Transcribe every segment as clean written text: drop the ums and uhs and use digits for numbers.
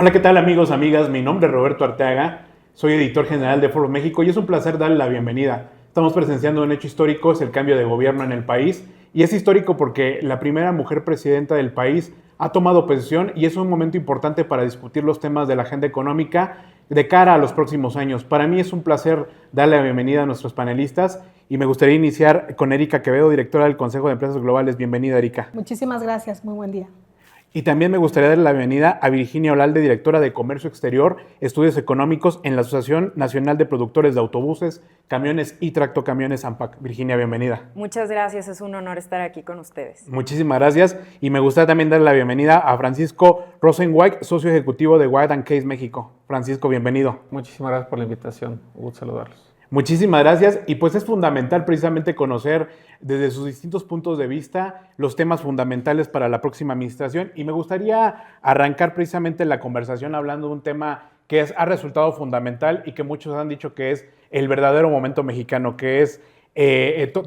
Hola, ¿qué tal amigos, amigas? Mi nombre es Roberto Arteaga, soy editor general de Forbes México y es un placer darle la bienvenida. Estamos presenciando un hecho histórico, es el cambio de gobierno en el país y es histórico porque la primera mujer presidenta del país ha tomado posesión y es un momento importante para discutir los temas de la agenda económica de cara a los próximos años. Para mí es un placer darle la bienvenida a nuestros panelistas y me gustaría iniciar con Erika Quevedo, directora del Consejo de Empresas Globales. Bienvenida, Erika. Muchísimas gracias, muy buen día. Y también me gustaría darle la bienvenida a Virginia Olalde, directora de Comercio Exterior, Estudios Económicos en la Asociación Nacional de Productores de Autobuses, Camiones y Tractocamiones ANPAC. Virginia, bienvenida. Muchas gracias, es un honor estar aquí con ustedes. Muchísimas gracias y me gustaría también darle la bienvenida a Francisco Rosenweig, socio ejecutivo de White & Case México. Francisco, bienvenido. Muchísimas gracias por la invitación, un gusto saludarlos. Muchísimas gracias y pues es fundamental precisamente conocer desde sus distintos puntos de vista los temas fundamentales para la próxima administración y me gustaría arrancar precisamente la conversación hablando de un tema que ha resultado fundamental y que muchos han dicho que es el verdadero momento mexicano, que es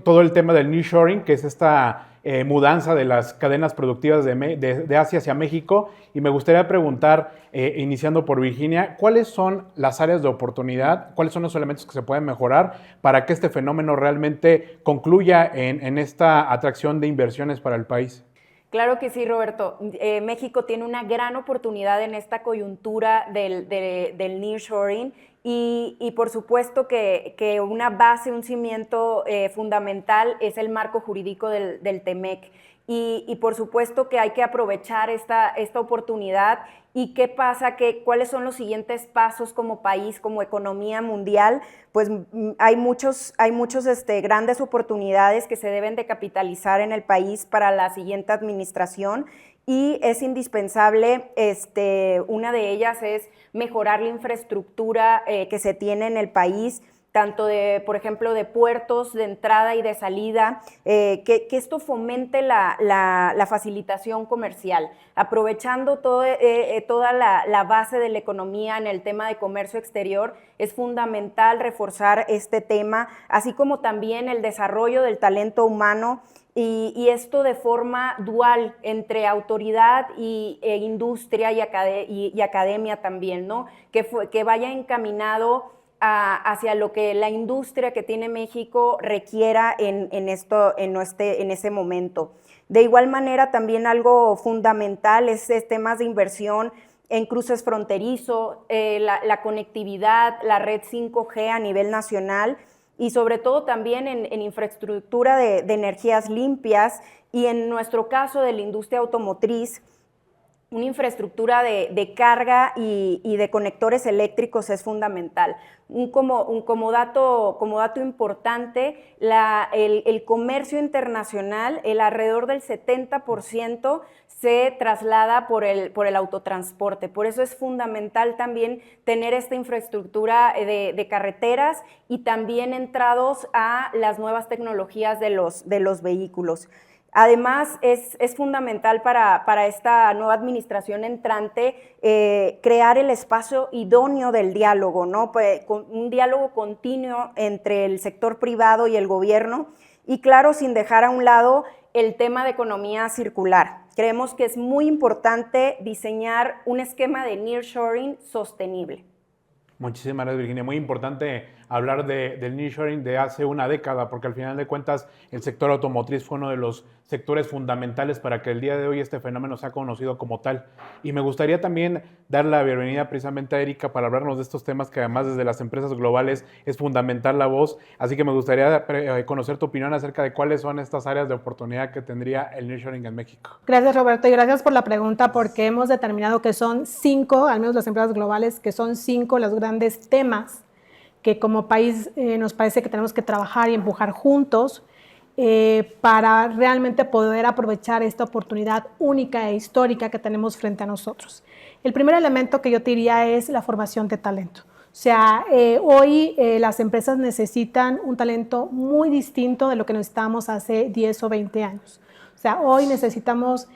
todo el tema del nearshoring, que es esta mudanza de las cadenas productivas de Asia hacia México. Y me gustaría preguntar, iniciando por Virginia, ¿cuáles son las áreas de oportunidad? ¿Cuáles son los elementos que se pueden mejorar para que este fenómeno realmente concluya en esta atracción de inversiones para el país? Claro que sí, Roberto. México tiene una gran oportunidad en esta coyuntura del nearshoring y por supuesto que una base, un cimiento fundamental es el marco jurídico del TEMEC. Y por supuesto que hay que aprovechar esta oportunidad. ¿Y qué pasa? ¿Cuáles son los siguientes pasos como país, como economía mundial? Pues hay muchos grandes oportunidades que se deben de capitalizar en el país para la siguiente administración y es indispensable, una de ellas es mejorar la infraestructura que se tiene en el país, tanto por ejemplo, de puertos de entrada y de salida, que esto fomente la facilitación comercial, aprovechando toda la base de la economía en el tema de comercio exterior. Es fundamental reforzar este tema, así como también el desarrollo del talento humano, y esto de forma dual entre autoridad e industria y academia también, ¿no? Que vaya encaminado hacia lo que la industria que tiene México requiera en ese momento. De igual manera, también algo fundamental es temas de inversión en cruces fronterizos, la conectividad, la red 5G a nivel nacional y sobre todo también en infraestructura de energías limpias y en nuestro caso de la industria automotriz, una infraestructura de carga y de conectores eléctricos es fundamental. Como dato importante, el comercio internacional, alrededor del 70% se traslada por el autotransporte. Por eso es fundamental también tener esta infraestructura de carreteras y también entrados a las nuevas tecnologías de los vehículos. Además, es fundamental para esta nueva administración entrante crear el espacio idóneo del diálogo, ¿no? Un diálogo continuo entre el sector privado y el gobierno y, claro, sin dejar a un lado el tema de economía circular. Creemos que es muy importante diseñar un esquema de nearshoring sostenible. Muchísimas gracias, Virginia. Muy importante hablar del nearshoring de hace una década, porque al final de cuentas el sector automotriz fue uno de los sectores fundamentales para que el día de hoy este fenómeno sea conocido como tal. Y me gustaría también dar la bienvenida precisamente a Erika para hablarnos de estos temas que además desde las empresas globales es fundamental la voz. Así que me gustaría conocer tu opinión acerca de cuáles son estas áreas de oportunidad que tendría el nearshoring en México. Gracias, Roberto, y gracias por la pregunta, porque hemos determinado que son 5, al menos las empresas globales, que son 5 los grandes temas que como país nos parece que tenemos que trabajar y empujar juntos para realmente poder aprovechar esta oportunidad única e histórica que tenemos frente a nosotros. El primer elemento que yo te diría es la formación de talento. O sea, hoy las empresas necesitan un talento muy distinto de lo que necesitábamos hace 10 o 20 años. O sea, hoy necesitamos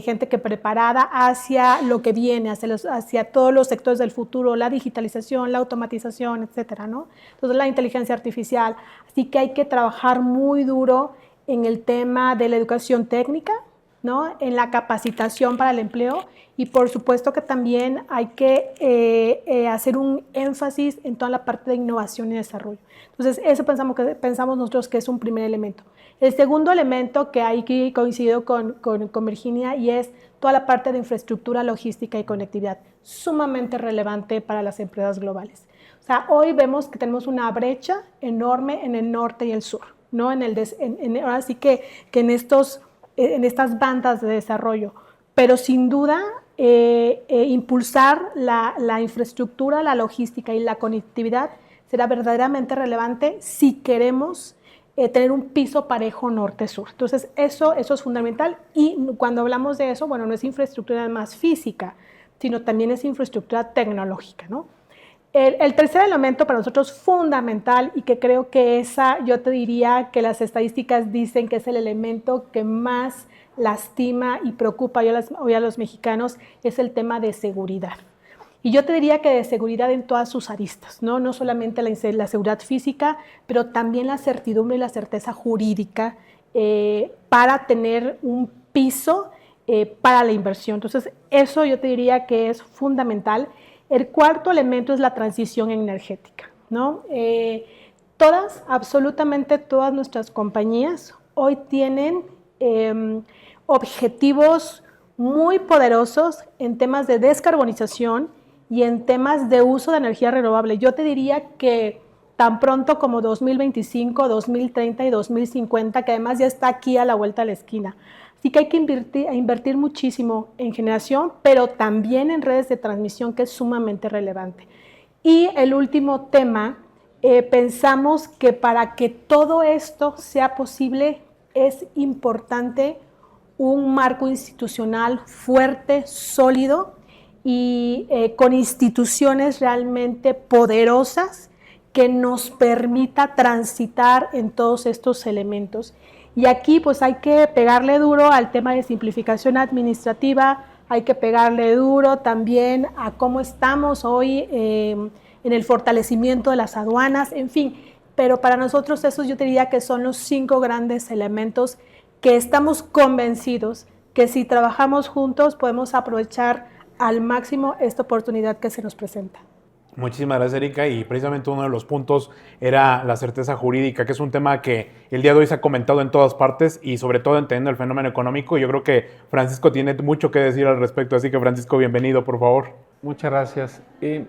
gente que preparada hacia lo que viene, hacia todos los sectores del futuro, la digitalización, la automatización, etcétera, ¿no? Entonces, la inteligencia artificial. Así que hay que trabajar muy duro en el tema de la educación técnica, ¿no? En la capacitación para el empleo y por supuesto que también hay que hacer un énfasis en toda la parte de innovación y desarrollo. Entonces, eso pensamos nosotros que es un primer elemento. El segundo elemento que hay que coincido con Virginia y es toda la parte de infraestructura, logística y conectividad, sumamente relevante para las empresas globales. O sea, hoy vemos que tenemos una brecha enorme en el norte y el sur, ¿no? Ahora sí que en estas bandas de desarrollo, pero sin duda impulsar la infraestructura, la logística y la conectividad será verdaderamente relevante si queremos tener un piso parejo norte-sur. Entonces, eso es fundamental y cuando hablamos de eso, bueno, no es infraestructura más física, sino también es infraestructura tecnológica, ¿no? El tercer elemento para nosotros fundamental y que creo que yo te diría que las estadísticas dicen que es el elemento que más lastima y preocupa hoy a los mexicanos, es el tema de seguridad. Y yo te diría que de seguridad en todas sus aristas, no solamente la seguridad física, pero también la certidumbre y la certeza jurídica para tener un piso para la inversión. Entonces, eso yo te diría que es fundamental. El cuarto elemento es la transición energética, ¿no? Absolutamente todas nuestras compañías hoy tienen objetivos muy poderosos en temas de descarbonización y en temas de uso de energía renovable. Yo te diría que tan pronto como 2025, 2030 y 2050, que además ya está aquí a la vuelta de la esquina. Así que hay que invertir muchísimo en generación, pero también en redes de transmisión, que es sumamente relevante. Y el último tema, pensamos que para que todo esto sea posible es importante un marco institucional fuerte, sólido y con instituciones realmente poderosas que nos permita transitar en todos estos elementos. Y aquí pues hay que pegarle duro al tema de simplificación administrativa, hay que pegarle duro también a cómo estamos hoy en el fortalecimiento de las aduanas, en fin. Pero para nosotros esos yo diría que son los 5 grandes elementos que estamos convencidos que si trabajamos juntos podemos aprovechar al máximo esta oportunidad que se nos presenta. Muchísimas gracias, Erika. Y precisamente uno de los puntos era la certeza jurídica, que es un tema que el día de hoy se ha comentado en todas partes y sobre todo entendiendo el fenómeno económico. Yo creo que Francisco tiene mucho que decir al respecto, así que Francisco, bienvenido, por favor. Muchas gracias.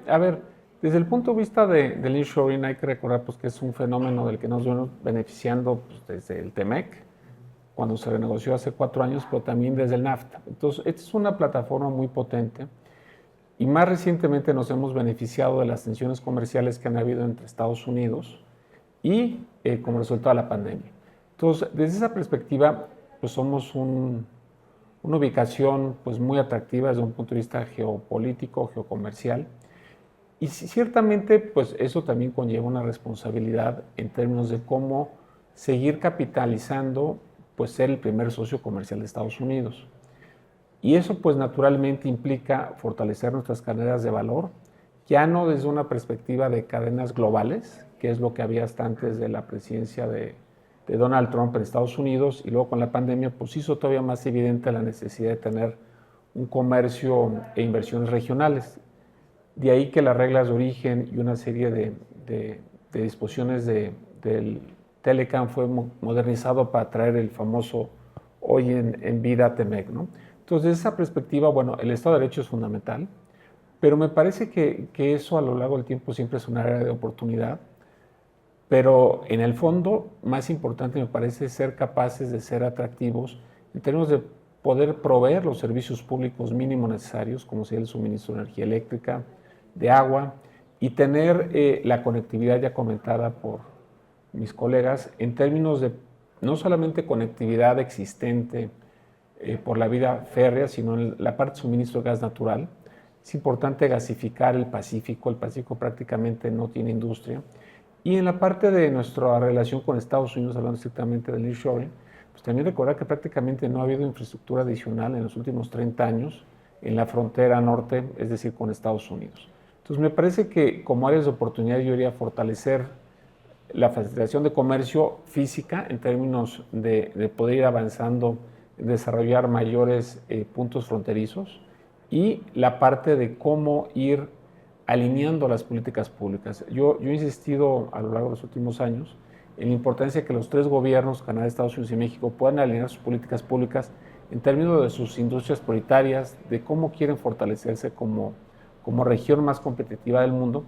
A ver, desde el punto de vista del nearshoring hay que recordar pues, que es un fenómeno del que nos vemos beneficiando pues, desde el TEMEC, cuando se renegoció hace 4 años, pero también desde el NAFTA. Entonces, esta es una plataforma muy potente. Y más recientemente nos hemos beneficiado de las tensiones comerciales que han habido entre Estados Unidos y como resultado de la pandemia. Entonces, desde esa perspectiva, pues somos una ubicación pues, muy atractiva desde un punto de vista geopolítico, geocomercial. Y ciertamente, pues eso también conlleva una responsabilidad en términos de cómo seguir capitalizando, pues ser el primer socio comercial de Estados Unidos. Y eso pues naturalmente implica fortalecer nuestras cadenas de valor, ya no desde una perspectiva de cadenas globales, que es lo que había hasta antes de la presidencia de Donald Trump en Estados Unidos, y luego con la pandemia pues hizo todavía más evidente la necesidad de tener un comercio e inversiones regionales. De ahí que las reglas de origen y una serie de disposiciones del Telecam fue modernizado para traer el famoso hoy en vida TEMEC, ¿no? Entonces, desde esa perspectiva, bueno, el Estado de Derecho es fundamental, pero me parece que eso a lo largo del tiempo siempre es una área de oportunidad, pero en el fondo, más importante me parece ser capaces de ser atractivos en términos de poder proveer los servicios públicos mínimos necesarios, como sea el suministro de energía eléctrica, de agua, y tener la conectividad ya comentada por mis colegas en términos de no solamente conectividad existente, por la vía férrea, sino en la parte de suministro de gas natural. Es importante gasificar el Pacífico prácticamente no tiene industria. Y en la parte de nuestra relación con Estados Unidos, hablando estrictamente del nearshoring, pues también recordar que prácticamente no ha habido infraestructura adicional en los últimos 30 años en la frontera norte, es decir, con Estados Unidos. Entonces me parece que como áreas de oportunidad yo iría a fortalecer la facilitación de comercio física en términos de poder ir avanzando desarrollar mayores puntos fronterizos y la parte de cómo ir alineando las políticas públicas. Yo he insistido a lo largo de los últimos años en la importancia de que los 3 gobiernos, Canadá, Estados Unidos y México, puedan alinear sus políticas públicas en términos de sus industrias prioritarias, de cómo quieren fortalecerse como región más competitiva del mundo.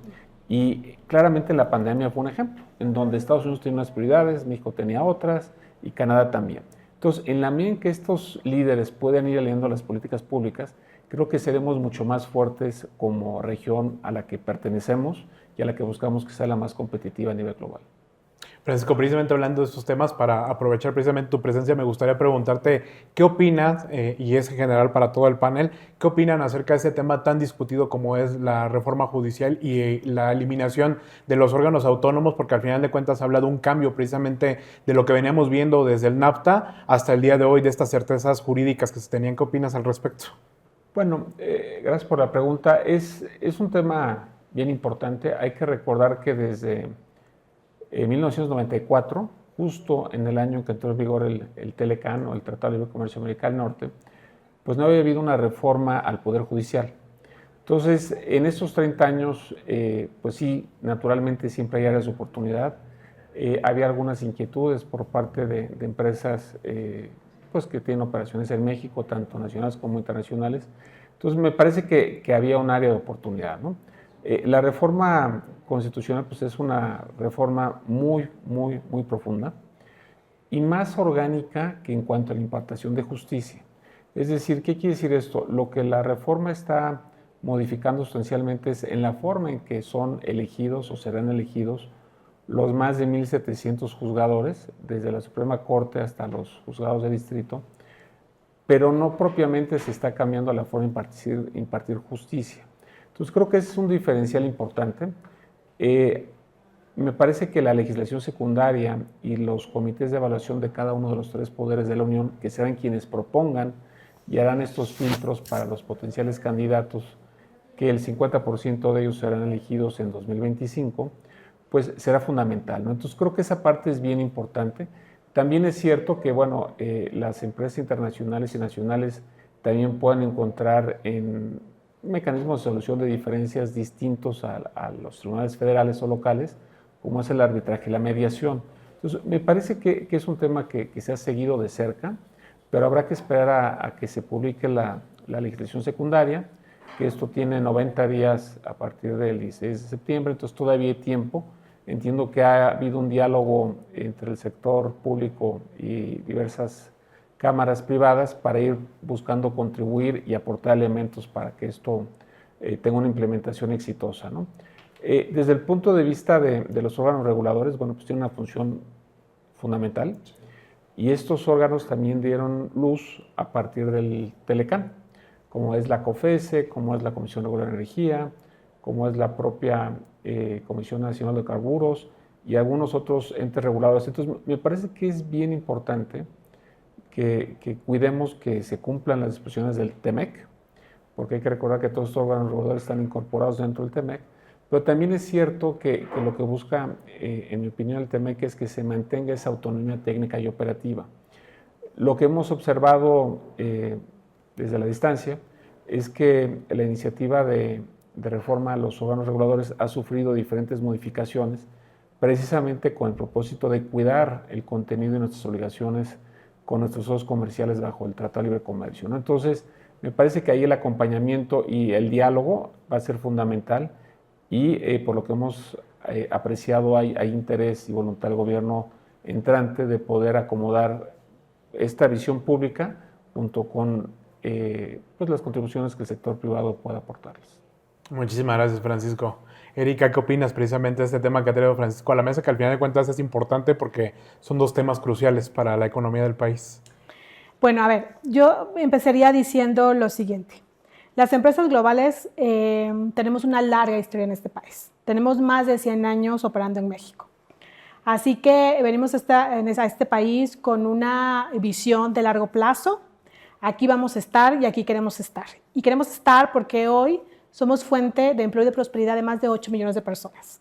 Y claramente la pandemia fue un ejemplo, en donde Estados Unidos tenía unas prioridades, México tenía otras y Canadá también. Entonces, en la medida en que estos líderes puedan ir alineando las políticas públicas, creo que seremos mucho más fuertes como región a la que pertenecemos y a la que buscamos que sea la más competitiva a nivel global. Francisco, precisamente hablando de estos temas, para aprovechar precisamente tu presencia, me gustaría preguntarte qué opinas, y es en general para todo el panel, qué opinan acerca de ese tema tan discutido como es la reforma judicial y la eliminación de los órganos autónomos, porque al final de cuentas habla de un cambio precisamente de lo que veníamos viendo desde el NAFTA hasta el día de hoy, de estas certezas jurídicas que se tenían. ¿Qué opinas al respecto? Bueno, gracias por la pregunta. Es un tema bien importante. Hay que recordar que desde 1994, justo en el año en que entró en vigor el TLCAN o el Tratado de Libre Comercio Americano del Norte, pues no había habido una reforma al Poder Judicial. Entonces, en estos 30 años, pues sí, naturalmente siempre hay áreas de oportunidad. Había algunas inquietudes por parte de empresas pues que tienen operaciones en México, tanto nacionales como internacionales. Entonces, me parece que había un área de oportunidad, ¿no? La reforma constitucional pues es una reforma muy profunda y más orgánica que en cuanto a la impartición de justicia. Es decir, ¿qué quiere decir esto? Lo que la reforma está modificando sustancialmente es en la forma en que son elegidos o serán elegidos los más de 1,700 juzgadores, desde la Suprema Corte hasta los juzgados de distrito, pero no propiamente se está cambiando la forma de impartir justicia. Entonces creo que ese es un diferencial importante. Me parece que la legislación secundaria y los comités de evaluación de cada uno de los 3 poderes de la Unión, que serán quienes propongan y harán estos filtros para los potenciales candidatos, que el 50% de ellos serán elegidos en 2025, pues será fundamental, ¿no? Entonces creo que esa parte es bien importante. También es cierto que, bueno, las empresas internacionales y nacionales también pueden encontrar en mecanismos de solución de diferencias distintos a los tribunales federales o locales, como es el arbitraje y la mediación. Entonces, me parece que es un tema que se ha seguido de cerca, pero habrá que esperar a que se publique la legislación secundaria, que esto tiene 90 días a partir del 16 de septiembre, entonces todavía hay tiempo. Entiendo que ha habido un diálogo entre el sector público y diversas cámaras privadas para ir buscando contribuir y aportar elementos para que esto tenga una implementación exitosa, ¿no? Desde el punto de vista de los órganos reguladores, bueno, pues tiene una función fundamental y estos órganos también dieron luz a partir del TLCAN, como es la COFESE, como es la Comisión Reguladora de Energía, como es la propia Comisión Nacional de Carburos y algunos otros entes reguladores. Entonces, me parece que es bien importante que cuidemos que se cumplan las disposiciones del TEMEC, porque hay que recordar que todos estos órganos reguladores están incorporados dentro del TEMEC, pero también es cierto que lo que busca, en mi opinión, el TEMEC es que se mantenga esa autonomía técnica y operativa. Lo que hemos observado desde la distancia es que la iniciativa de reforma a los órganos reguladores ha sufrido diferentes modificaciones, precisamente con el propósito de cuidar el contenido y nuestras obligaciones con nuestros socios comerciales bajo el Tratado de Libre Comercio, ¿no? Entonces, me parece que ahí el acompañamiento y el diálogo va a ser fundamental y por lo que hemos apreciado hay interés y voluntad del gobierno entrante de poder acomodar esta visión pública junto con pues las contribuciones que el sector privado pueda aportarles. Muchísimas gracias, Francisco. Erika, ¿qué opinas precisamente de este tema que ha traído Francisco a la mesa, que al final de cuentas es importante porque son 2 temas cruciales para la economía del país? Bueno, a ver, yo empezaría diciendo lo siguiente. Las empresas globales tenemos una larga historia en este país. Tenemos más de 100 años operando en México. Así que venimos a este país con una visión de largo plazo. Aquí vamos a estar y aquí queremos estar. Y queremos estar porque hoy somos fuente de empleo y de prosperidad de más de 8 millones de personas.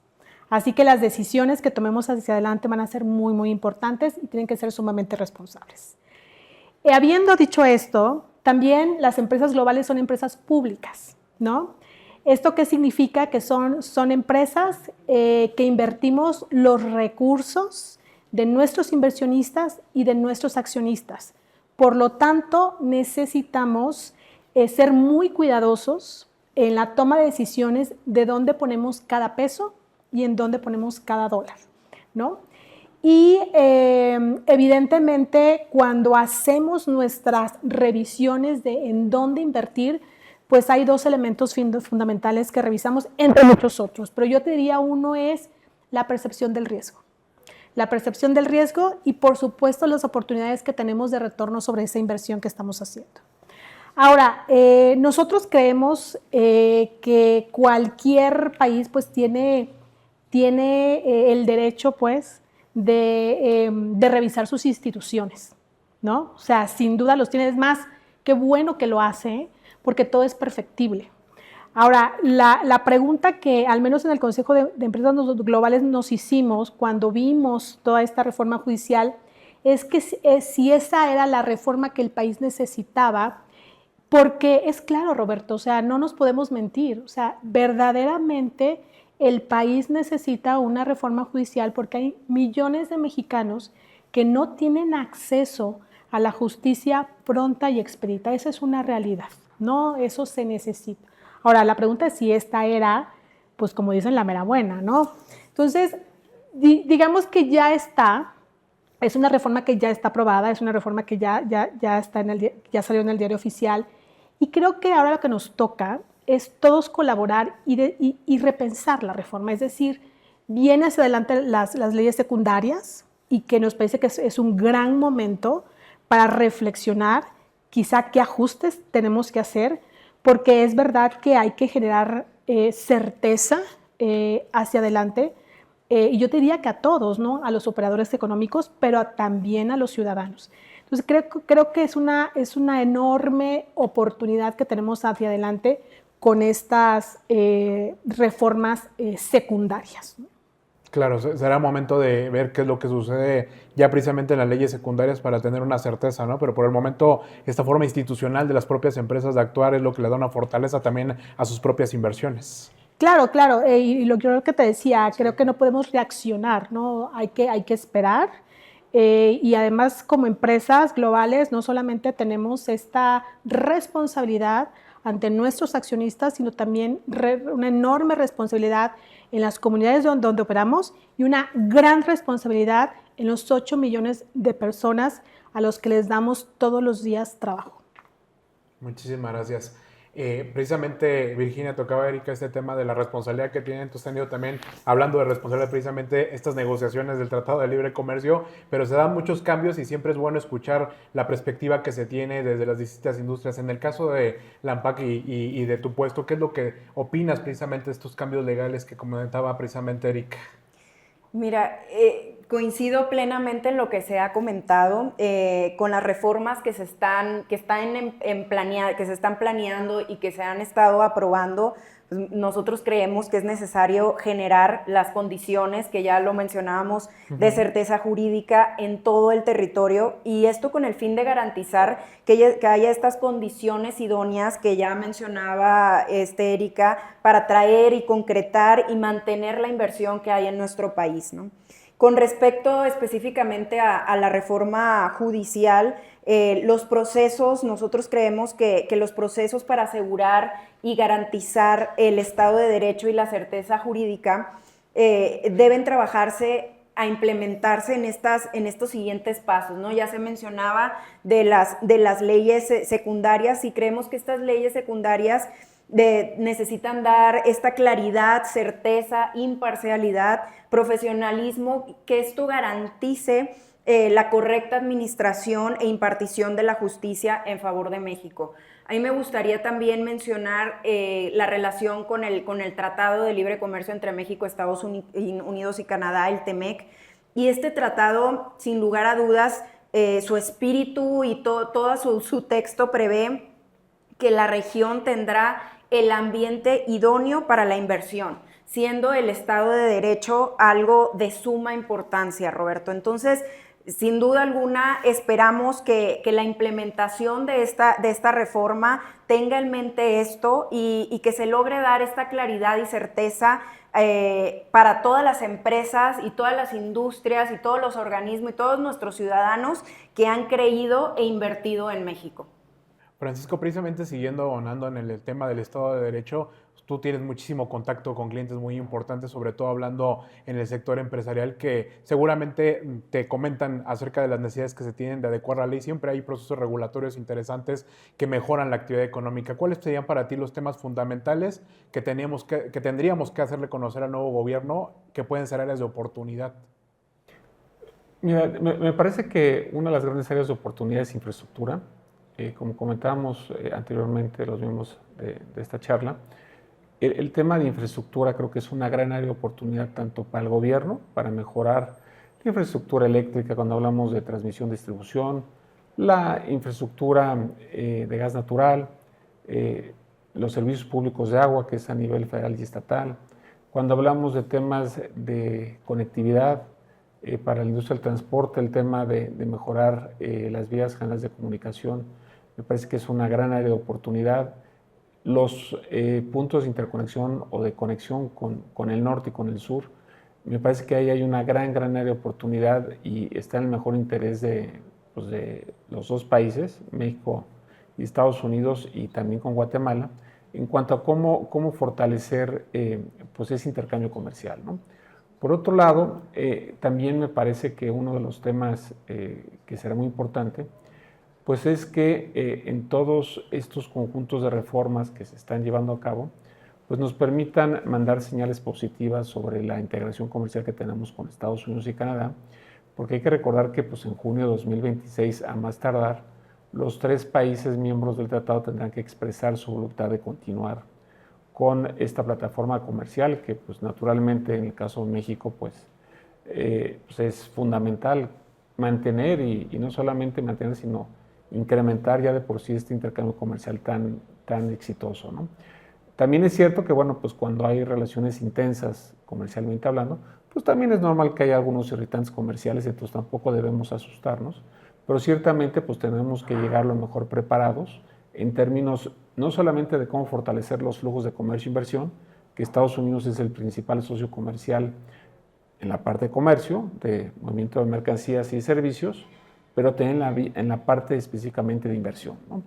Así que las decisiones que tomemos hacia adelante van a ser muy importantes y tienen que ser sumamente responsables. Habiendo dicho esto, también las empresas globales son empresas públicas, ¿no? ¿Esto qué significa? Que son empresas que invertimos los recursos de nuestros inversionistas y de nuestros accionistas. Por lo tanto, necesitamos ser muy cuidadosos en la toma de decisiones de dónde ponemos cada peso y en dónde ponemos cada dólar, ¿no? Y evidentemente, cuando hacemos nuestras revisiones de en dónde invertir, pues hay dos elementos fundamentales que revisamos, entre muchos otros. Pero yo te diría, uno es la percepción del riesgo. La percepción del riesgo y, por supuesto, las oportunidades que tenemos de retorno sobre esa inversión que estamos haciendo. Ahora, nosotros creemos que cualquier país pues tiene el derecho pues de revisar sus instituciones, ¿no? O sea, sin duda los tiene. Es más, qué bueno que lo hace, porque todo es perfectible. Ahora, la pregunta que al menos en el Consejo de Empresas Globales nos hicimos cuando vimos toda esta reforma judicial es que si esa era la reforma que el país necesitaba, porque es claro, Roberto, o sea, no nos podemos mentir, o sea, verdaderamente el país necesita una reforma judicial porque hay millones de mexicanos que no tienen acceso a la justicia pronta y expedita. Esa es una realidad, ¿no? Eso se necesita. Ahora, la pregunta es si esta era, pues como dicen, la mera buena, ¿no? Entonces, digamos que ya está, es una reforma que ya está aprobada, es una reforma que ya ya salió en el diario oficial, y creo que ahora lo que nos toca es todos colaborar y repensar la reforma, es decir, viene hacia adelante las leyes secundarias y que nos parece que es un gran momento para reflexionar quizá qué ajustes tenemos que hacer, porque es verdad que hay que generar certeza hacia adelante, y yo te diría que a todos, ¿no? A los operadores económicos, pero también a los ciudadanos. Entonces creo que es una enorme oportunidad que tenemos hacia adelante con estas reformas secundarias, ¿no? Claro, será momento de ver qué es lo que sucede ya precisamente en las leyes secundarias para tener una certeza, ¿no? Pero por el momento esta forma institucional de las propias empresas de actuar es lo que le da una fortaleza también a sus propias inversiones. Claro, claro, y lo que te decía, creo que no podemos reaccionar, ¿no? Hay que esperar, y además como empresas globales no solamente tenemos esta responsabilidad ante nuestros accionistas, sino también una enorme responsabilidad en las comunidades donde operamos y una gran responsabilidad en los 8 millones de personas a los que les damos todos los días trabajo. Muchísimas gracias. Precisamente, Virginia, tocaba, Erika, este tema de la responsabilidad que tienen. Tú has tenido también, hablando de responsabilidad, precisamente estas negociaciones del Tratado de Libre Comercio, pero se dan muchos cambios y siempre es bueno escuchar la perspectiva que se tiene desde las distintas industrias. En el caso de la ANPAC y de tu puesto, ¿qué es lo que opinas precisamente de estos cambios legales que comentaba precisamente Erika? Mira, coincido plenamente en lo que se ha comentado con las reformas que se están planeando y que se han estado aprobando. Pues nosotros creemos que es necesario generar las condiciones, que ya lo mencionábamos, de certeza jurídica en todo el territorio, y esto con el fin de garantizar que haya estas condiciones idóneas que ya mencionaba Erika, para atraer y concretar y mantener la inversión que hay en nuestro país, ¿no? Con respecto específicamente a la reforma judicial, los procesos, nosotros creemos que los procesos para asegurar y garantizar el Estado de Derecho y la certeza jurídica deben trabajarse a implementarse en estos siguientes pasos, ¿no? Ya se mencionaba de las leyes secundarias, y creemos que estas leyes secundarias necesitan dar esta claridad, certeza, imparcialidad, profesionalismo, que esto garantice la correcta administración e impartición de la justicia en favor de México. A mí me gustaría también mencionar la relación con el Tratado de Libre Comercio entre México, Estados Unidos y Canadá, el TEMEC, y este tratado, sin lugar a dudas, su espíritu y todo su texto prevé que la región tendrá el ambiente idóneo para la inversión, siendo el Estado de Derecho algo de suma importancia, Roberto. Entonces, Sin duda alguna, esperamos que la implementación de esta reforma tenga en mente esto y que se logre dar esta claridad y certeza para todas las empresas y todas las industrias y todos los organismos y todos nuestros ciudadanos que han creído e invertido en México. Francisco, precisamente siguiendo abonando en el tema del Estado de Derecho, tú tienes muchísimo contacto con clientes muy importantes, sobre todo hablando en el sector empresarial, que seguramente te comentan acerca de las necesidades que se tienen de adecuar la ley. Siempre hay procesos regulatorios interesantes que mejoran la actividad económica. ¿Cuáles serían para ti los temas fundamentales que tendríamos que hacerle conocer al nuevo gobierno que pueden ser áreas de oportunidad? Mira, me parece que una de las grandes áreas de oportunidad es infraestructura. Como comentábamos anteriormente los miembros de esta charla, el tema de infraestructura creo que es una gran área de oportunidad tanto para el gobierno, para mejorar la infraestructura eléctrica cuando hablamos de transmisión, distribución, la infraestructura de gas natural, los servicios públicos de agua, que es a nivel federal y estatal. Cuando hablamos de temas de conectividad para la industria del transporte, el tema de mejorar las vías generales de comunicación, me parece que es una gran área de oportunidad. Los puntos de interconexión o de conexión con el norte y con el sur, me parece que ahí hay una gran área de oportunidad y está en el mejor interés de los dos países, México y Estados Unidos, y también con Guatemala, en cuanto a cómo fortalecer ese intercambio comercial, ¿no? Por otro lado, también me parece que uno de los temas que será muy importante pues es que en todos estos conjuntos de reformas que se están llevando a cabo, pues nos permitan mandar señales positivas sobre la integración comercial que tenemos con Estados Unidos y Canadá, porque hay que recordar que pues en junio de 2026, a más tardar, los 3 países miembros del tratado tendrán que expresar su voluntad de continuar con esta plataforma comercial que pues naturalmente en el caso de México pues es fundamental mantener y no solamente mantener sino incrementar ya de por sí este intercambio comercial tan exitoso, ¿no? También es cierto que, bueno, pues cuando hay relaciones intensas comercialmente hablando, pues también es normal que haya algunos irritantes comerciales, entonces tampoco debemos asustarnos, pero ciertamente pues tenemos que llegar lo mejor preparados en términos no solamente de cómo fortalecer los flujos de comercio e inversión, que Estados Unidos es el principal socio comercial en la parte de comercio, de movimiento de mercancías y servicios, pero también en la parte específicamente de inversión, ¿no?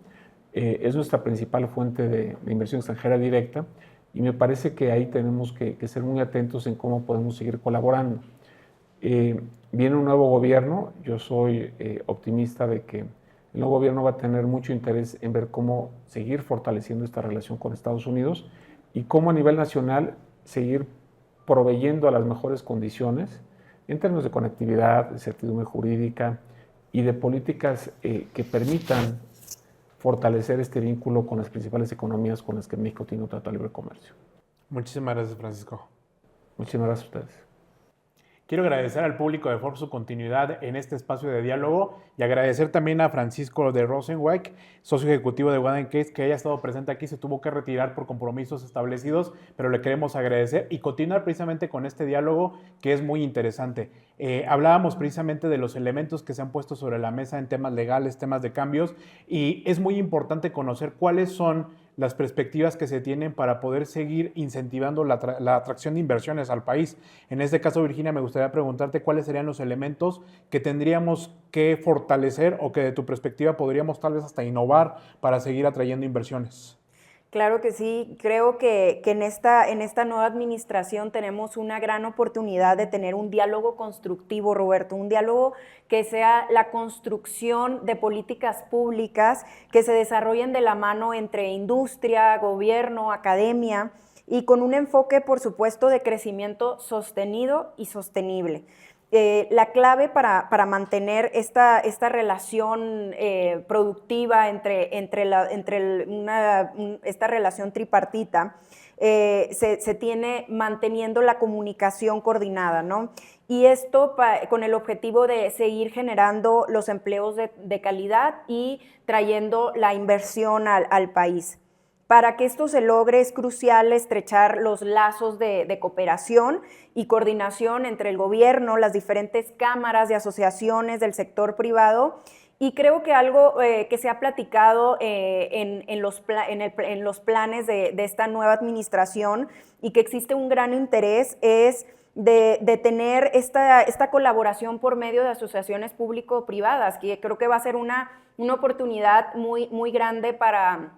Es nuestra principal fuente de inversión extranjera directa y me parece que ahí tenemos que ser muy atentos en cómo podemos seguir colaborando. Viene un nuevo gobierno, yo soy optimista de que el nuevo gobierno va a tener mucho interés en ver cómo seguir fortaleciendo esta relación con Estados Unidos y cómo a nivel nacional seguir proveyendo a las mejores condiciones en términos de conectividad, de certidumbre jurídica, y de políticas que permitan fortalecer este vínculo con las principales economías con las que México tiene un tratado de libre comercio. Muchísimas gracias, Francisco. Muchísimas gracias a ustedes. Quiero agradecer al público de Forbes su continuidad en este espacio de diálogo y agradecer también a Francisco de Rosenweck, socio ejecutivo de Waden Case, que haya estado presente aquí. Se tuvo que retirar por compromisos establecidos, pero le queremos agradecer y continuar precisamente con este diálogo que es muy interesante. Hablábamos precisamente de los elementos que se han puesto sobre la mesa en temas legales, temas de cambios, y es muy importante conocer cuáles son las perspectivas que se tienen para poder seguir incentivando la atracción de inversiones al país. En este caso, Virginia, me gustaría preguntarte cuáles serían los elementos que tendríamos que fortalecer o que de tu perspectiva podríamos tal vez hasta innovar para seguir atrayendo inversiones. Claro que sí, creo que en esta nueva administración tenemos una gran oportunidad de tener un diálogo constructivo, Roberto, un diálogo que sea la construcción de políticas públicas que se desarrollen de la mano entre industria, gobierno, academia y con un enfoque, por supuesto, de crecimiento sostenido y sostenible. La clave para mantener esta relación productiva esta relación tripartita se tiene manteniendo la comunicación coordinada, ¿no? Y esto con el objetivo de seguir generando los empleos de calidad y trayendo la inversión al país. Para que esto se logre es crucial estrechar los lazos de cooperación y coordinación entre el gobierno, las diferentes cámaras y asociaciones del sector privado. Y creo que algo que se ha platicado en los planes de esta nueva administración y que existe un gran interés es de tener esta colaboración por medio de asociaciones público-privadas, que creo que va a ser una oportunidad muy, muy grande para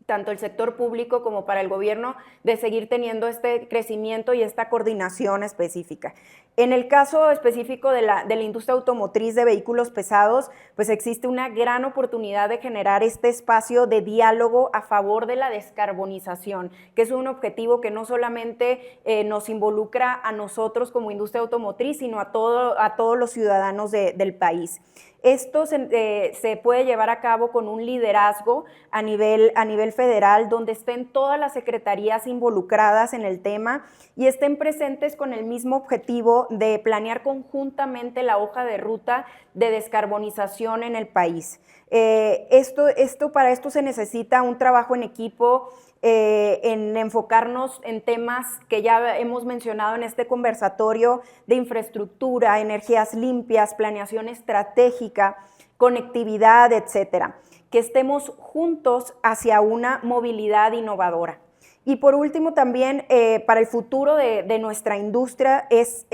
tanto el sector público como para el gobierno, de seguir teniendo este crecimiento y esta coordinación específica. En el caso específico de la industria automotriz de vehículos pesados, pues existe una gran oportunidad de generar este espacio de diálogo a favor de la descarbonización, que es un objetivo que no solamente nos involucra a nosotros como industria automotriz, sino a todos los ciudadanos del país. Esto se puede llevar a cabo con un liderazgo a nivel federal, donde estén todas las secretarías involucradas en el tema y estén presentes con el mismo objetivo de planear conjuntamente la hoja de ruta de descarbonización en el país. Para esto se necesita un trabajo en equipo, en enfocarnos en temas que ya hemos mencionado en este conversatorio de infraestructura, energías limpias, planeación estratégica, conectividad, etcétera. Que estemos juntos hacia una movilidad innovadora. Y por último también para el futuro de nuestra industria es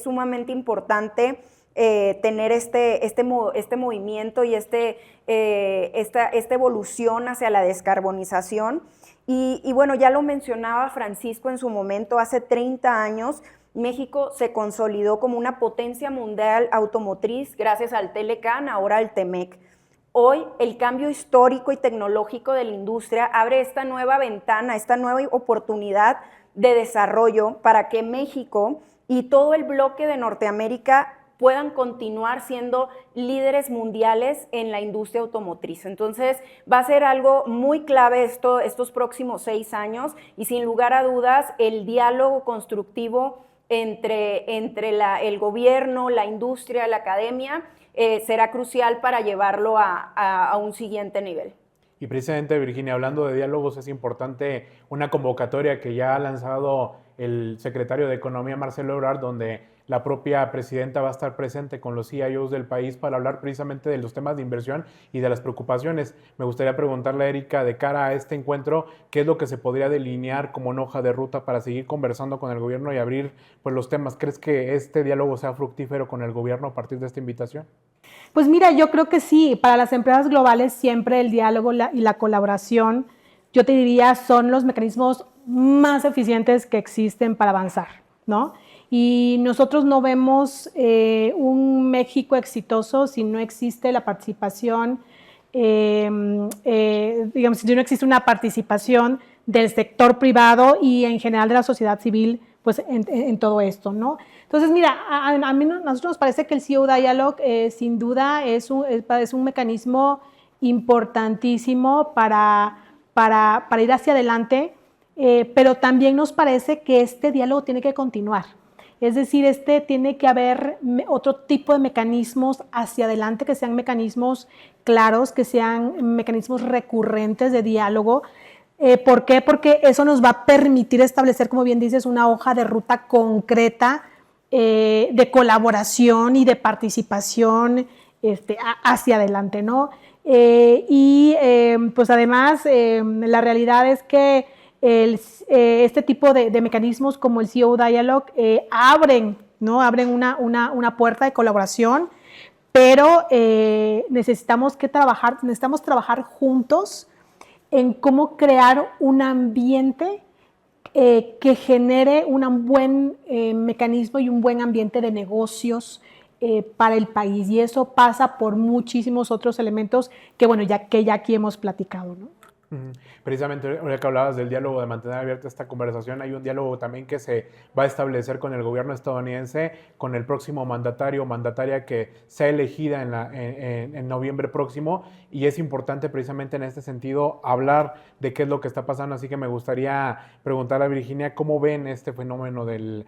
sumamente importante tener este movimiento y esta evolución hacia la descarbonización. Y bueno, ya lo mencionaba Francisco en su momento, hace 30 años México se consolidó como una potencia mundial automotriz gracias al Telecan, ahora al TEMEC. Hoy el cambio histórico y tecnológico de la industria abre esta nueva ventana, esta nueva oportunidad de desarrollo para que México y todo el bloque de Norteamérica puedan continuar siendo líderes mundiales en la industria automotriz. Entonces va a ser algo muy clave estos próximos 6 años y sin lugar a dudas el diálogo constructivo entre el gobierno, la industria, la academia será crucial para llevarlo a un siguiente nivel. Y precisamente, Virginia, hablando de diálogos, es importante una convocatoria que ya ha lanzado el secretario de Economía, Marcelo Ebrard, donde la propia presidenta va a estar presente con los CIOs del país para hablar precisamente de los temas de inversión y de las preocupaciones. Me gustaría preguntarle a Erika, de cara a este encuentro, ¿qué es lo que se podría delinear como una hoja de ruta para seguir conversando con el gobierno y abrir pues, los temas? ¿Crees que este diálogo sea fructífero con el gobierno a partir de esta invitación? Pues mira, yo creo que sí. Para las empresas globales siempre el diálogo y la colaboración, yo te diría, son los mecanismos más eficientes que existen para avanzar, ¿no? Y nosotros no vemos un México exitoso si no existe la participación, digamos, si no existe una participación del sector privado y en general de la sociedad civil, pues en todo esto, ¿no? Entonces, mira, a nosotros nos parece que el CEO Dialogue sin duda es un mecanismo importantísimo para ir hacia adelante, pero también nos parece que este diálogo tiene que continuar. Es decir, tiene que haber otro tipo de mecanismos hacia adelante, que sean mecanismos claros, que sean mecanismos recurrentes de diálogo. ¿Por qué? Porque eso nos va a permitir establecer, como bien dices, una hoja de ruta concreta de colaboración y de participación hacia adelante, ¿no? Pues además, la realidad es que este tipo de mecanismos como el CEO Dialogue abren una puerta de colaboración, pero necesitamos trabajar juntos en cómo crear un ambiente que genere un buen mecanismo y un buen ambiente de negocios para el país. Y eso pasa por muchísimos otros elementos que ya aquí hemos platicado, ¿no? Precisamente, ahora que hablabas del diálogo, de mantener abierta esta conversación, hay un diálogo también que se va a establecer con el gobierno estadounidense, con el próximo mandatario o mandataria que sea elegida en noviembre próximo, y es importante precisamente en este sentido hablar de qué es lo que está pasando, así que me gustaría preguntarle a Virginia, ¿cómo ven este fenómeno de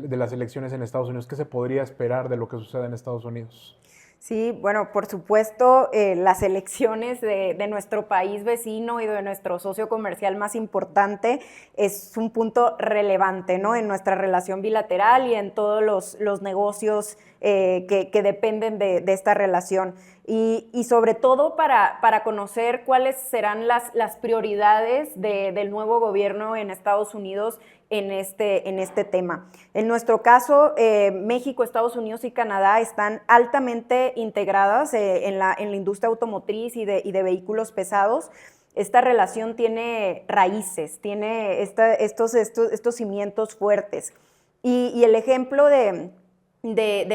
las elecciones en Estados Unidos? ¿Qué se podría esperar de lo que sucede en Estados Unidos? Sí, bueno, por supuesto, las elecciones de nuestro país vecino y de nuestro socio comercial más importante es un punto relevante, ¿no? En nuestra relación bilateral y en todos los negocios que dependen de esta relación. Y sobre todo para conocer cuáles serán las prioridades del nuevo gobierno en Estados Unidos en este tema. En nuestro caso, México, Estados Unidos y Canadá están altamente integradas en la industria automotriz y de vehículos pesados. Esta relación tiene raíces, tiene estos cimientos fuertes. Y el ejemplo de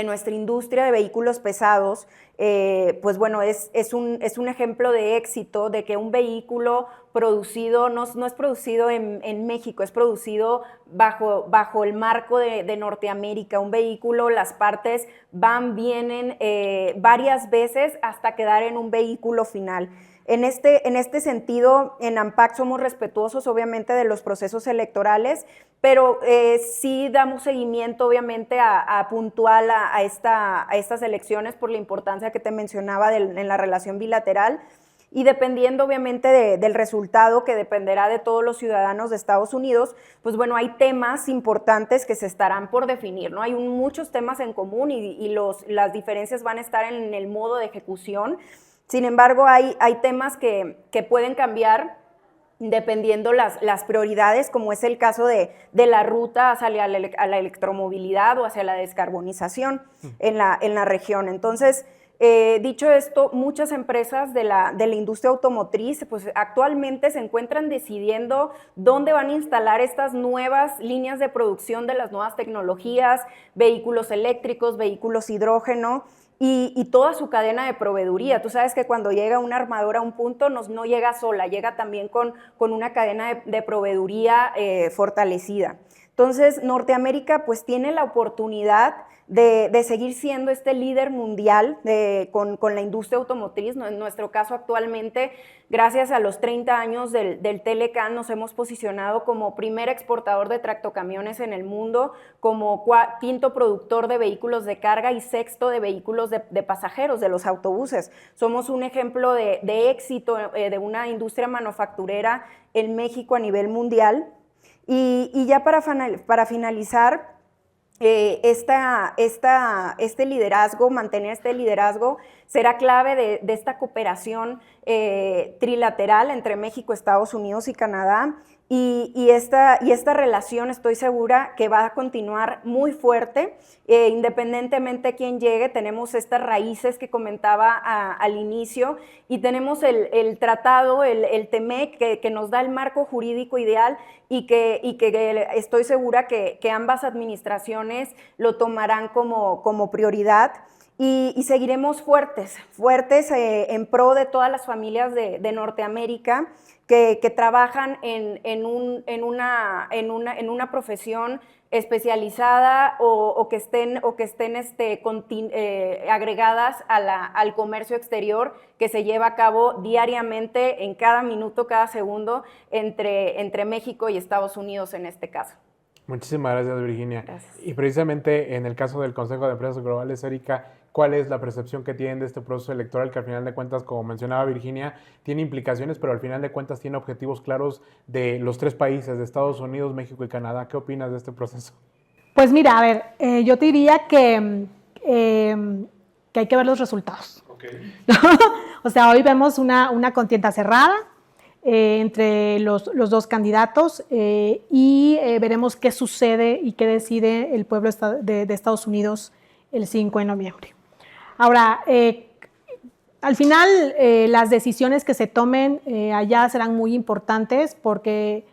nuestra industria de vehículos pesados, pues bueno, es un ejemplo de éxito, de que un vehículo producido, no es producido en México, es producido bajo el marco de Norteamérica. Un vehículo, las partes vienen varias veces hasta quedar en un vehículo final. En este sentido, en ANPAC somos respetuosos, obviamente, de los procesos electorales, pero sí damos seguimiento, obviamente, puntual a estas elecciones por la importancia que te mencionaba en la relación bilateral, y dependiendo, obviamente, del resultado, que dependerá de todos los ciudadanos de Estados Unidos, pues bueno, hay temas importantes que se estarán por definir, ¿no? Hay muchos temas en común y las diferencias van a estar en el modo de ejecución. Sin embargo, hay temas que pueden cambiar dependiendo las prioridades, como es el caso de la ruta hacia la electromovilidad o hacia la descarbonización en la región. Entonces, dicho esto, muchas empresas de la industria automotriz pues actualmente se encuentran decidiendo dónde van a instalar estas nuevas líneas de producción de las nuevas tecnologías, vehículos eléctricos, vehículos hidrógeno, y toda su cadena de proveeduría. Tú sabes que cuando llega una armadora a un punto no llega sola, llega también con una cadena de proveeduría fortalecida. Entonces, Norteamérica pues tiene la oportunidad de seguir siendo este líder mundial con la industria automotriz. En nuestro caso actualmente, gracias a los 30 años del Telecan, nos hemos posicionado como primer exportador de tractocamiones en el mundo, como quinto productor de vehículos de carga y sexto de vehículos de pasajeros, de los autobuses. Somos un ejemplo de éxito de una industria manufacturera en México a nivel mundial. Y ya para finalizar, este liderazgo, mantener este liderazgo, será clave de esta cooperación trilateral entre México, Estados Unidos y Canadá, y esta relación estoy segura que va a continuar muy fuerte, independientemente de quién llegue. Tenemos estas raíces que comentaba al inicio, y tenemos el tratado, el TEMEC, que nos da el marco jurídico ideal, y que estoy segura que ambas administraciones lo tomarán como prioridad. Y seguiremos fuertes en pro de todas las familias de Norteamérica que trabajan en una profesión especializada o que estén agregadas al comercio exterior que se lleva a cabo diariamente, en cada minuto, cada segundo, entre México y Estados Unidos en este caso. Muchísimas gracias, Virginia. Gracias. Y precisamente en el caso del Consejo de Empresas Globales, Erika, ¿cuál es la percepción que tienen de este proceso electoral que al final de cuentas, como mencionaba Virginia, tiene implicaciones, pero al final de cuentas tiene objetivos claros de los tres países, de Estados Unidos, México y Canadá? ¿Qué opinas de este proceso? Pues mira, a ver, yo te diría que hay que ver los resultados. Okay. O sea, hoy vemos una contienda cerrada entre los dos candidatos y veremos qué sucede y qué decide el pueblo de Estados Unidos el 5 de noviembre. Ahora, al final las decisiones que se tomen allá serán muy importantes, porque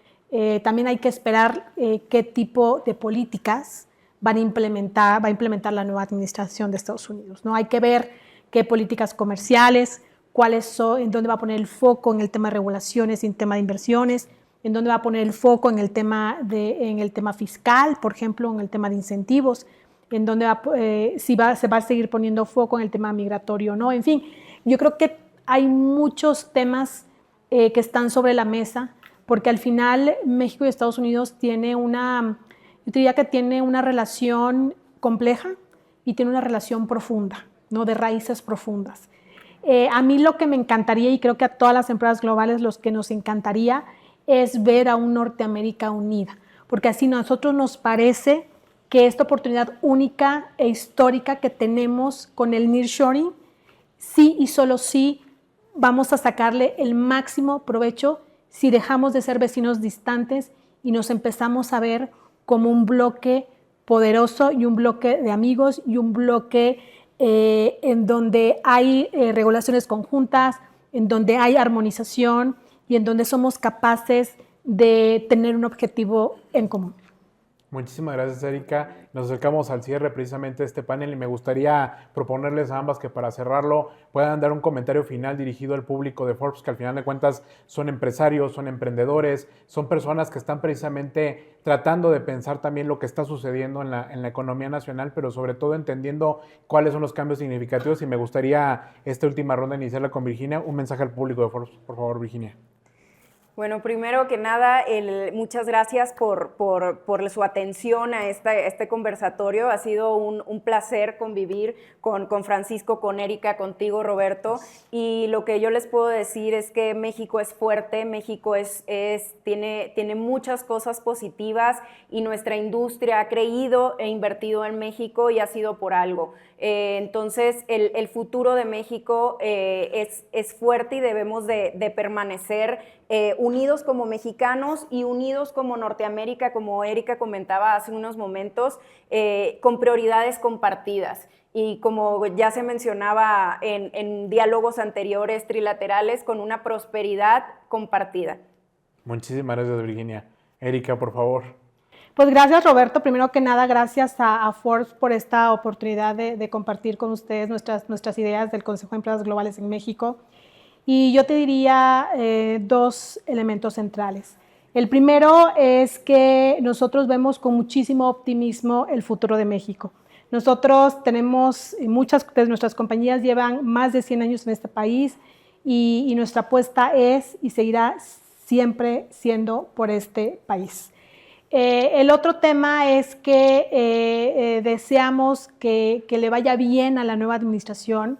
también hay que esperar qué tipo de políticas va a implementar la nueva administración de Estados Unidos, ¿no? Hay que ver qué políticas comerciales, cuáles son, en dónde va a poner el foco en el tema de regulaciones y en tema de inversiones, en dónde va a poner el foco en el tema fiscal, por ejemplo, en el tema de incentivos, en dónde se va a seguir poniendo foco en el tema migratorio o no. En fin, yo creo que hay muchos temas que están sobre la mesa, porque al final México y Estados Unidos yo diría que tiene una relación compleja y tiene una relación profunda. ¿no? De raíces profundas. A mí lo que me encantaría, y creo que a todas las empresas globales los que nos encantaría, es ver a un Norteamérica unida, porque así a nosotros nos parece que esta oportunidad única e histórica que tenemos con el nearshoring, sí y solo sí vamos a sacarle el máximo provecho si dejamos de ser vecinos distantes y nos empezamos a ver como un bloque poderoso y un bloque de amigos y un bloque en donde hay regulaciones conjuntas, en donde hay armonización y en donde somos capaces de tener un objetivo en común. Muchísimas gracias, Erika. Nos acercamos al cierre precisamente de este panel y me gustaría proponerles a ambas que para cerrarlo puedan dar un comentario final dirigido al público de Forbes, que al final de cuentas son empresarios, son emprendedores, son personas que están precisamente tratando de pensar también lo que está sucediendo en la economía nacional, pero sobre todo entendiendo cuáles son los cambios significativos. Y me gustaría esta última ronda iniciarla con Virginia. Un mensaje al público de Forbes, por favor, Virginia. Bueno, primero que nada, muchas gracias por su atención a este conversatorio. Ha sido un placer convivir con Francisco, con Erika, contigo, Roberto. Y lo que yo les puedo decir es que México es fuerte, México tiene muchas cosas positivas y nuestra industria ha creído e invertido en México y ha sido por algo. Entonces, el futuro de México es fuerte y debemos de permanecer unidos como mexicanos y unidos como Norteamérica, como Erika comentaba hace unos momentos, con prioridades compartidas. Y como ya se mencionaba en diálogos anteriores trilaterales, con una prosperidad compartida. Muchísimas gracias, Virginia. Erika, por favor. Pues gracias, Roberto. Primero que nada, gracias a Forbes por esta oportunidad de compartir con ustedes nuestras ideas del Consejo de Empresas Globales en México. Y yo te diría dos elementos centrales. El primero es que nosotros vemos con muchísimo optimismo el futuro de México. Nosotros tenemos, muchas de nuestras compañías llevan más de 100 años en este país y nuestra apuesta es y seguirá siempre siendo por este país. El otro tema es que deseamos que le vaya bien a la nueva administración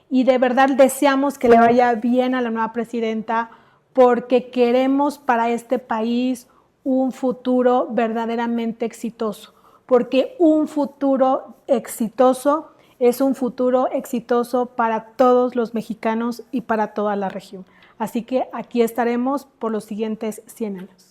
y de verdad deseamos que le vaya bien a la nueva presidenta porque queremos para este país un futuro verdaderamente exitoso, porque un futuro exitoso es un futuro exitoso para todos los mexicanos y para toda la región. Así que aquí estaremos por los siguientes 100 años.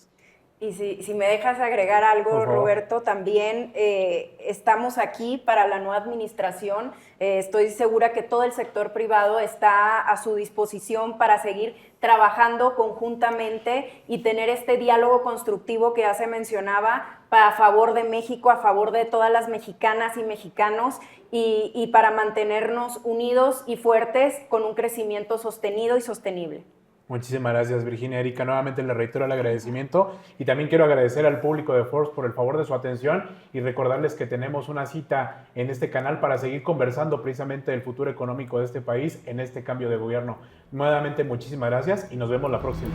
Y si me dejas agregar algo, Roberto, también estamos aquí para la nueva administración. Estoy segura que todo el sector privado está a su disposición para seguir trabajando conjuntamente y tener este diálogo constructivo que ya se mencionaba a favor de México, a favor de todas las mexicanas y mexicanos y para mantenernos unidos y fuertes con un crecimiento sostenido y sostenible. Muchísimas gracias, Virginia. Erika, nuevamente le reitero el agradecimiento y también quiero agradecer al público de Forbes por el favor de su atención y recordarles que tenemos una cita en este canal para seguir conversando precisamente del futuro económico de este país en este cambio de gobierno. Nuevamente, muchísimas gracias y nos vemos la próxima.